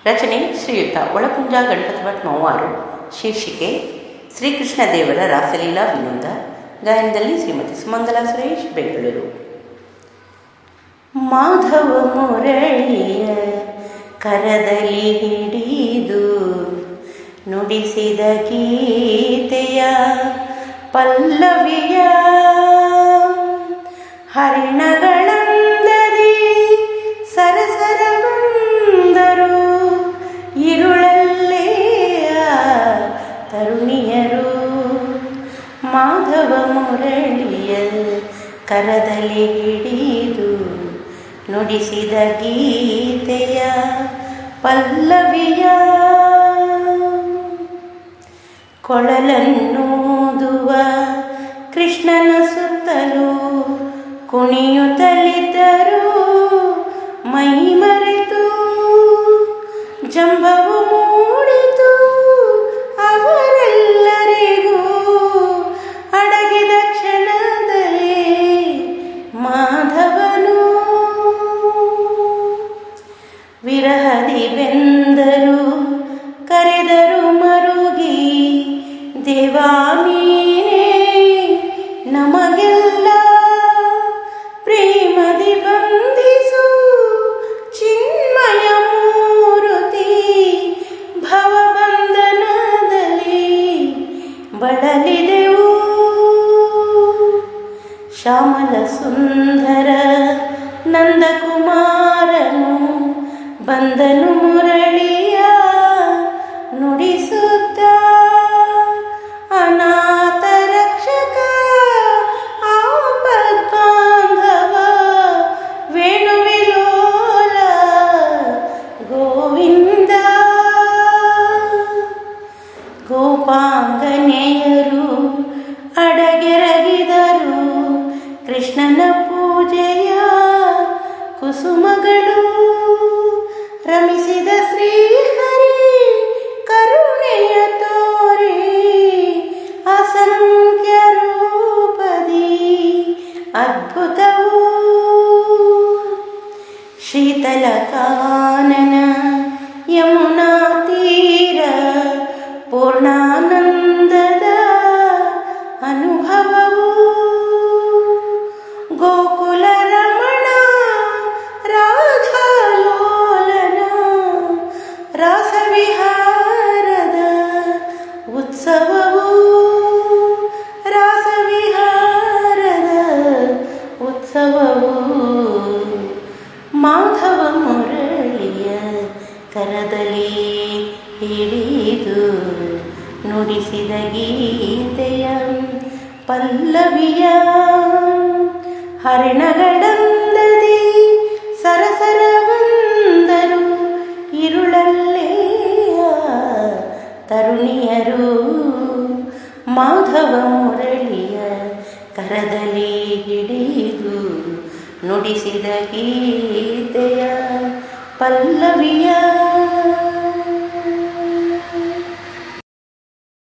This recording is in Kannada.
ರಚನೆ ಶ್ರೀಯುತ ಒಳಕುಂಜ ಗಣಪತಿ ಭಟ್ ಮೌವಾರು. ಶೀರ್ಷಿಕೆ ಶ್ರೀಕೃಷ್ಣ ದೇವರ ರಾಸಲೀಲಾ ವಿನೋದ. ಗಾಯನದಲ್ಲಿ ಶ್ರೀಮತಿ ಸುಮಂಗಲಾ ಸುರೇಶ್, ಬೆಂಗಳೂರು. ಮಾಧವ ಮುರಳಿಯ ಕರದಲ್ಲಿ ಹಿಡಿದು ನುಡಿಸಿದ ಗೀತೆಯ ಪಲ್ಲವಿಯ ಹರಿಣಗಳಂದದಿ ಸರಸರ ಬಂದರು ഇരുಳಲ್ಲೇ ತರುಣಿಯರು. ಮಾಧವ ಮುರಳಿಯ ಕರದಲ್ಲಿ ಹಿಡಿದು ನುಡಿಸಿದ ಗೀತೆಯ ಪಲ್ಲವಿಯ ಕೊಳಲನ್ನೂದುವ ಕೃಷ್ಣನ ಸುತ್ತಲೂ ಕುಣಿಯುತ್ತಲಿದ್ದರು ಮೈ ಮರೆತು. ಜಂಬವು ಮೂಡಿತು ಅವರೆಲ್ಲರಿಗೂ ಅಡಗಿದ ಕ್ಷಣದಲ್ಲಿ ಮಾಧವನು. ವಿರಹದಿ ಬೆಂದರು ಕರೆದರು ಮರುಗಿ, ದೇವಾ ನೀನೇ ನಮಗೆಲ್ಲ ಪ್ರೇಮದಿ ಬಂಧಿಸು ಚಿನ್ಮಯ ಮೂರುತಿ. ಭವಬಂಧನದಲ್ಲಿ ಬಳಲಿದೆವು. ಶ್ಯಾಮಲ ಸುಂದರ ನಂದಕುಮಾರನು ಬಂದನು ಮುರಳಿಯ ನುಡಿಸುತ್ತ. ಅನಾಥ ರಕ್ಷಕ ಆಪದ್ಬಾಂಧವ ವೇಣುವಿಲೋಲ ಗೋವಿಂದ. ಗೋಪಾಂಗನೆಯರು ಅಡಗೆರಗಿದರು ಕೃಷ್ಣನ ಪೂಜೆಯ ಕುಸುಮಗಳು. ರಮಿಸಿದ ಶ್ರೀಹರಿ ಕರುಣೆಯ ತೋರಿ ಅಸಂಖ್ಯ ರೂಪದಿ ಅದ್ಭುತವು. ಶೀತಲ ಕಾನನ ಯಮುನಾ ತೀರ ಪೂರ್ಣಾನಂದದ ಅನುಭವವು. ಗೋಕುಲ ರಮಣ ರಾಧಾಲೋಲನ ರಾಸವಿಹಾರದ ಉತ್ಸವವು. ರಾಸವಿಹಾರದ ಉತ್ಸವವು. ಮಾಧವ ಮುರಳಿಯ ಕರದಲ್ಲಿ ಹಿಡಿದು ನುಡಿಸಿದ ಗೀತೆಯ ಪಲ್ಲವಿಯ ಹರಿಣಗಳಂದದಿ ಸರಸರ ಬಂದರು ഇരുಳಲ್ಲೇ ತರುಣಿಯರು. ಮಾಧವ ಮುರಳಿಯ ಕರದಲ್ಲಿ ಹಿಡಿದು ನುಡಿಸಿದ ಗೀತೆಯ ಪಲ್ಲವಿಯ